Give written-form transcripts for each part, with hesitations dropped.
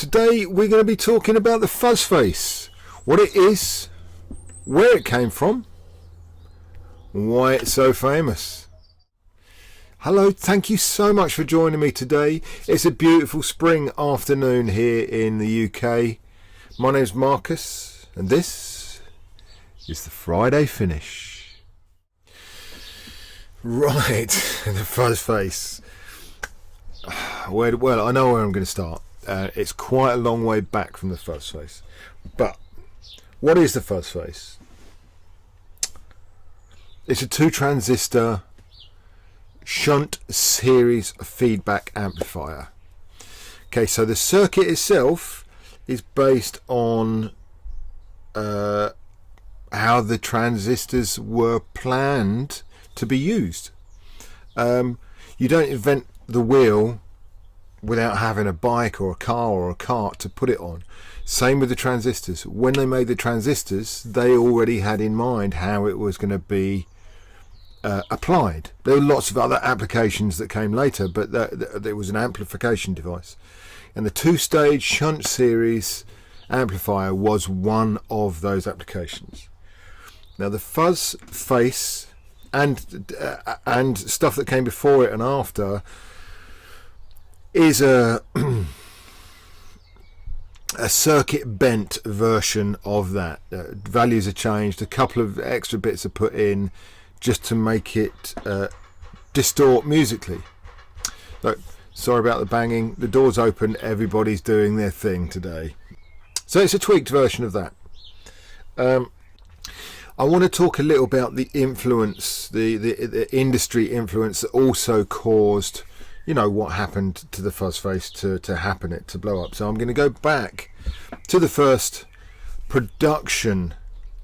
Today we're going to be talking about the Fuzz Face, what it is, where it came from, why it's so famous. Hello, thank you so much for joining me today. It's a beautiful spring afternoon here in the UK. My name's Marcus and this is the Friday Finish. Right, the Fuzz Face. Well, I know where I'm going to start. It's quite a long way back from the Fuzz Face. But what is the Fuzz Face? It's a 2-transistor shunt series feedback amplifier. Okay, so the circuit itself is based on how the transistors were planned to be used. You don't invent the wheel without having a bike or a car or a cart to put it on. Same with the transistors. When they made the transistors, they already had in mind how it was going to be applied. There were lots of other applications that came later, but there was an amplification device. And the 2-stage shunt series amplifier was one of those applications. Now the Fuzz Face and stuff that came before it and after is a circuit bent version of that. Values are changed, a couple of extra bits are put in just to make it distort musically. Look, sorry about the banging, the door's open, everybody's doing their thing today. So it's a tweaked version of that. I want to talk a little about the influence, the industry influence that also caused, you know, what happened to the Fuzz Face to happen, it to blow up. So I'm going to go back to the first production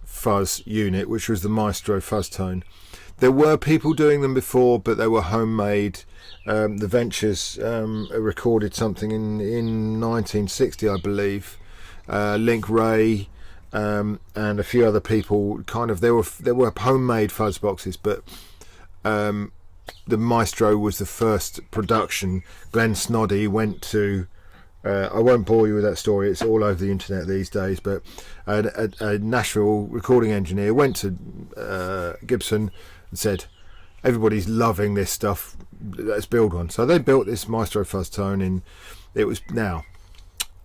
fuzz unit, which was the Maestro Fuzz Tone. There were people doing them before, but they were homemade. The Ventures recorded something in 1960, I believe. Link Ray and a few other people. Kind of, there were homemade fuzz boxes, but the Maestro was the first production. Glenn Snoddy went to I won't bore you with that story, it's all over the internet these days, but a Nashville recording engineer went to Gibson and said, everybody's loving this stuff, let's build one. So they built this Maestro Fuzz Tone, and it was, now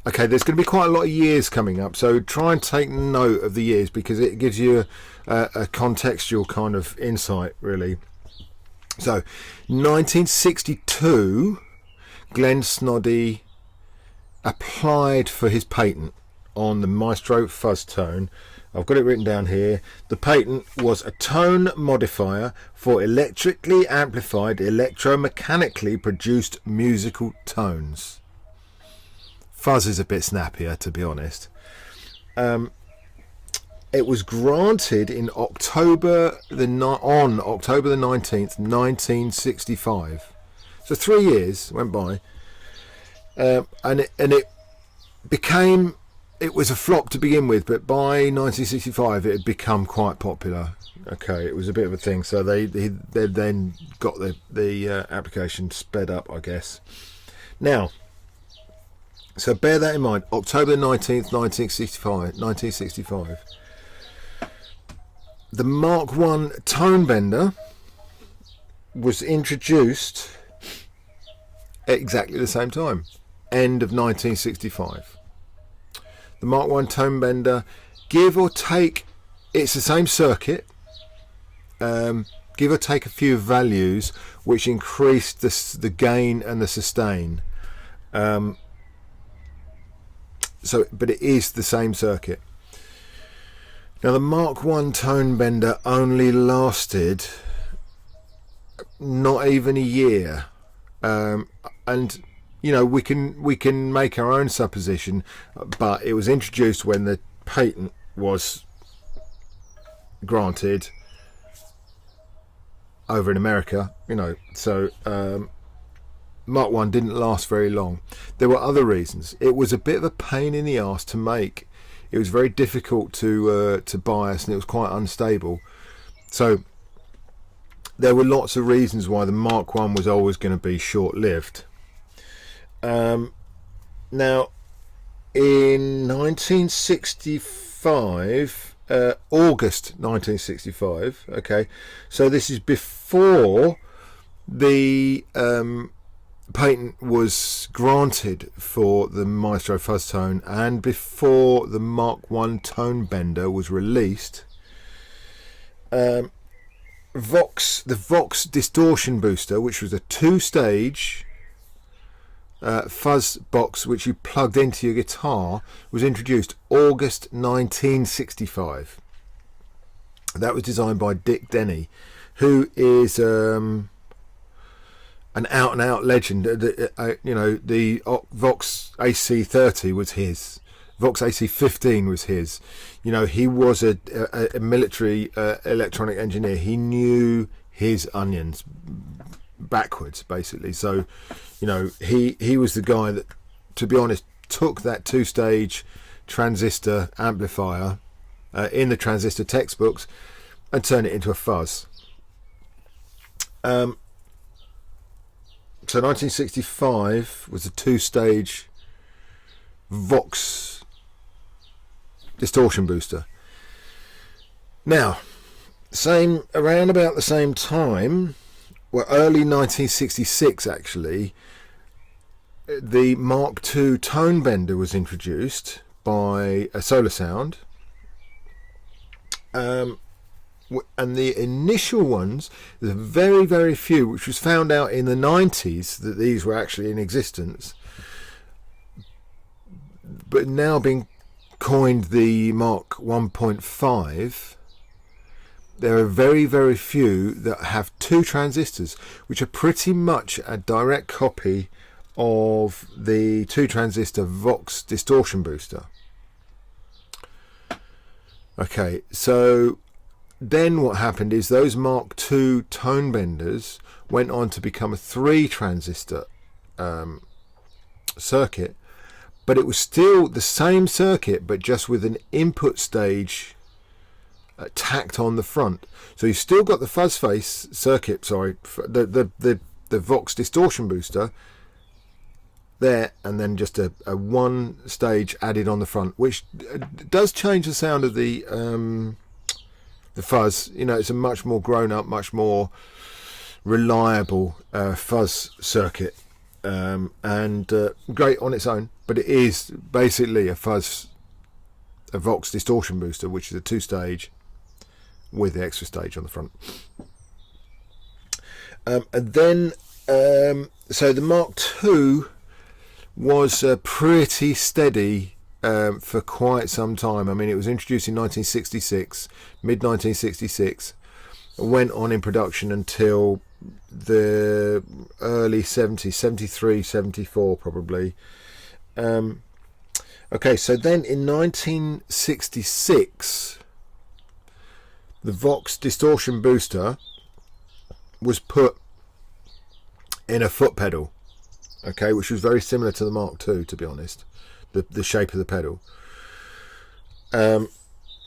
okay, there's going to be quite a lot of years coming up, so try and take note of the years, because it gives you a contextual kind of insight, really. So 1962, Glenn Snoddy applied for his patent on the Maestro Fuzz Tone. I've got it written down here. The patent was a tone modifier for electrically amplified, electromechanically produced musical tones. Fuzz is a bit snappier, to be honest. It was granted in October the 19th, 1965. So 3 years went by, and it became. It was a flop to begin with, but by 1965 it had become quite popular. Okay, it was a bit of a thing. So they then got the application sped up, I guess. Now, so bear that in mind. October 19th, 1965. The Mark I Tone Bender was introduced at exactly the same time, end of 1965. The Mark I Tone Bender, give or take, it's the same circuit, give or take a few values, which increased the gain and the sustain. But it is the same circuit. Now the Mark I Tone Bender only lasted not even a year, and you know, we can make our own supposition, but it was introduced when the patent was granted over in America, you know, so Mark I didn't last very long. There were other reasons. It was a bit of a pain in the arse to make. It was very difficult to bias, and it was quite unstable. So there were lots of reasons why the Mark I was always going to be short-lived. Now, in 1965, August 1965. Okay, so this is before the patent was granted for the Maestro Fuzz Tone, and before the Mark 1 Tone Bender was released. The Vox Distortion Booster, which was a two-stage fuzz box which you plugged into your guitar, was introduced August 1965. That was designed by Dick Denny, who is an out-and-out legend. The Vox AC30 was his. Vox AC15 was his. He was a military electronic engineer. He knew his onions backwards, basically. So, he was the guy that, to be honest, took that two-stage transistor amplifier in the transistor textbooks and turned it into a fuzz. So 1965 was a two-stage Vox distortion booster. Now, around about the same time, early 1966 actually, the Mark II Tone Bender was introduced by a Solar Sound. And the initial ones, the very, very few, which was found out in the 90s that these were actually in existence, but now being coined the Mark 1.5, there are very, very few that have two transistors, which are pretty much a direct copy of the two transistor Vox distortion booster. Okay, so then what happened is those Mark II Tone Benders went on to become a three transistor circuit, but it was still the same circuit, but just with an input stage tacked on the front. So you still got the Fuzz Face circuit, the Vox distortion booster there, and then just a one stage added on the front, which does change the sound of the fuzz. It's a much more grown up, much more reliable fuzz circuit, and great on its own, but it is basically a Vox distortion booster, which is a two stage with the extra stage on the front. And then so the Mark II was pretty steady for quite some time. I mean, it was introduced in 1966, mid 1966, went on in production until the early 70s, 73, 74 probably. Okay, so then in 1966, the Vox distortion booster was put in a foot pedal, okay, which was very similar to the Mark II, to be honest, the shape of the pedal. And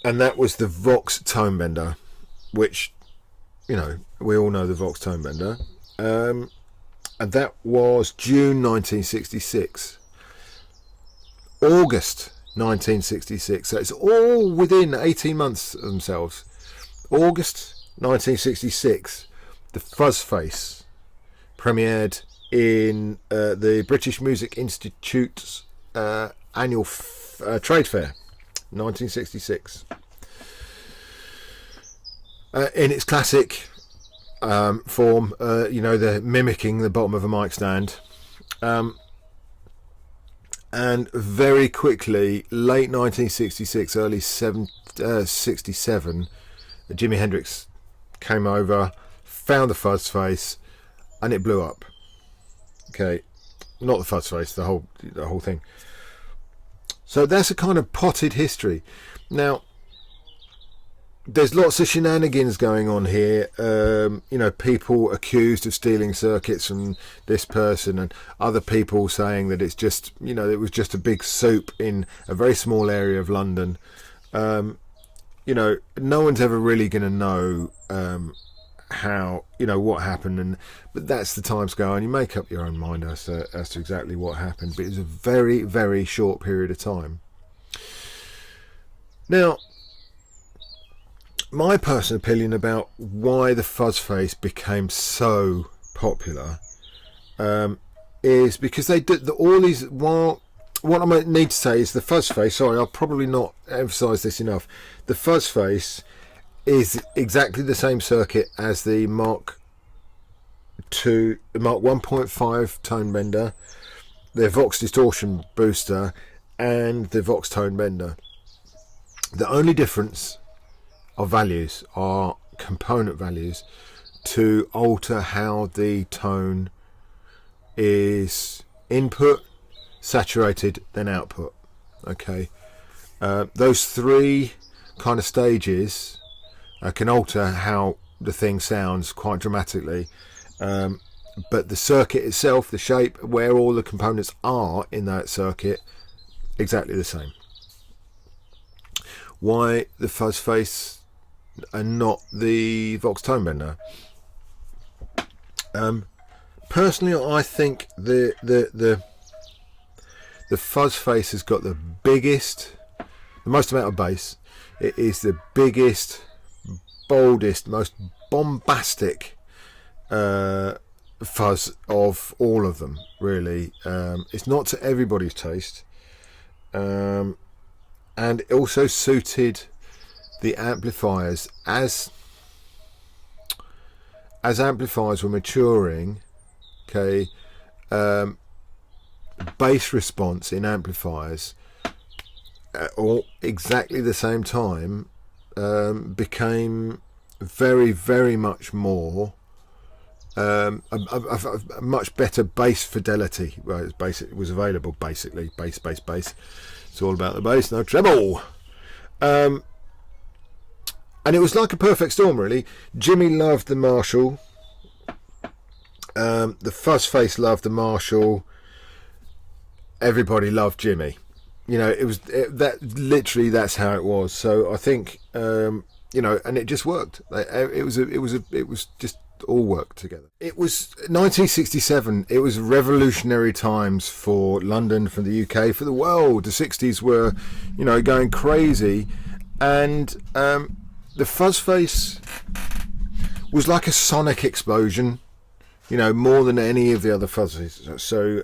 that was the Vox Tone Bender, which, we all know the Vox Tone Bender. And that was June 1966. August 1966. So it's all within 18 months of themselves. August 1966, the Fuzz Face premiered in the British Music Institute's annual trade fair, 1966. In its classic form, the mimicking the bottom of a mic stand. And very quickly, late 1966, early 67, Jimi Hendrix came over, found the Fuzz Face, and it blew up. Okay, not the Fuzz Face, the whole thing. So that's a kind of potted history. Now, there's lots of shenanigans going on here. People accused of stealing circuits from this person, and other people saying that it's just, it was just a big soup in a very small area of London. No one's ever really going to know how, what happened, but that's the time scale, and you make up your own mind as to exactly what happened. But it was a very, very short period of time. Now, my personal opinion about why the Fuzz Face became so popular is because they did all these. Well, what I might need to say is the Fuzz Face. Sorry, I'll probably not emphasise this enough. The Fuzz Face is exactly the same circuit as the Mark 1.5 Tone Bender, the Vox Distortion Booster, and the Vox Tone Bender. The only difference of values are component values to alter how the tone is input, saturated, then output. Okay, those three kind of stages can alter how the thing sounds quite dramatically, but the circuit itself, the shape, where all the components are in that circuit, exactly the same. Why the Fuzz Face and not the Vox Tone Bender? Personally, I think the Fuzz Face has got the most amount of bass. It is the biggest, boldest, most bombastic fuzz of all of them, really. It's not to everybody's taste, and it also suited the amplifiers as amplifiers were maturing. Okay, bass response in amplifiers at all exactly the same time became very, very much more a much better bass fidelity. Well, it was available, basically. Bass. It's all about the bass, no treble. And it was like a perfect storm, really. Jimmy loved the Marshall. The Fuzz Face loved the Marshall. Everybody loved Jimmy. That's how it was. So I think and it just worked. It was just all worked together. It was 1967. It was revolutionary times for London, for the UK, for the world. The 60s were, going crazy, and the Fuzz Face was like a sonic explosion, more than any of the other fuzzes. So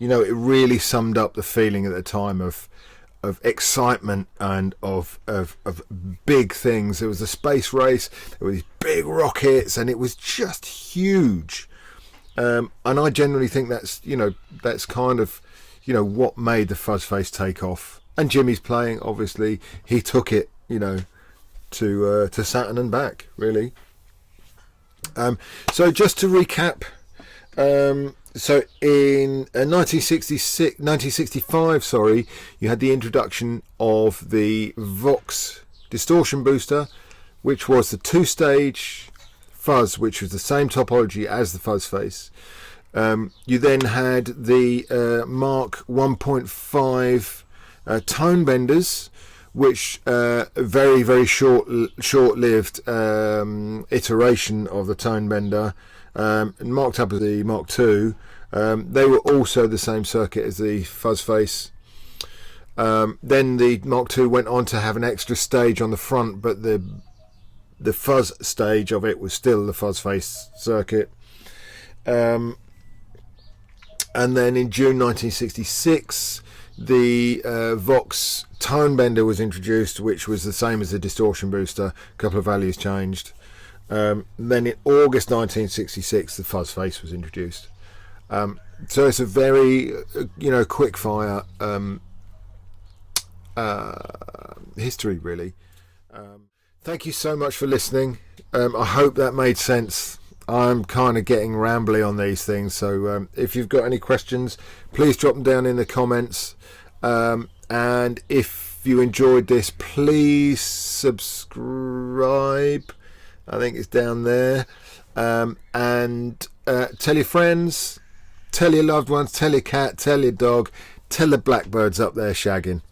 it really summed up the feeling at the time of excitement and of big things. There was a space race, there were these big rockets, and it was just huge. And I generally think that's kind of what made the Fuzz Face take off. And Jimmy's playing, obviously, he took it to Saturn and back, really. So just to recap, so in 1965, you had the introduction of the Vox Distortion Booster, which was the two-stage fuzz, which was the same topology as the Fuzz Face. You then had the Mark 1.5 Tone Benders, which very, very short-lived iteration of the Tone Bender, marked up as the Mark II. They were also the same circuit as the Fuzz Face. Then the Mark II went on to have an extra stage on the front, but the fuzz stage of it was still the Fuzz Face circuit. And then in June 1966, the Vox Tone Bender was introduced, which was the same as the Distortion Booster. A couple of values changed. Then in August 1966, the Fuzz Face was introduced. So it's a very, quick fire history, really. Thank you so much for listening. I hope that made sense. I'm kind of getting rambly on these things, so if you've got any questions, please drop them down in the comments. And if you enjoyed this, please subscribe. I think it's down there. And tell your friends, tell your loved ones, tell your cat, tell your dog, tell the blackbirds up there shagging.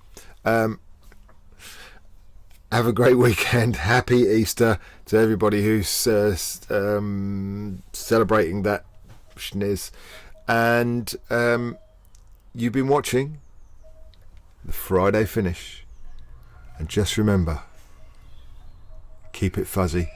Have a great weekend. Happy Easter. to everybody who's celebrating that schniz. And you've been watching the Friday Finish. And just remember, keep it fuzzy.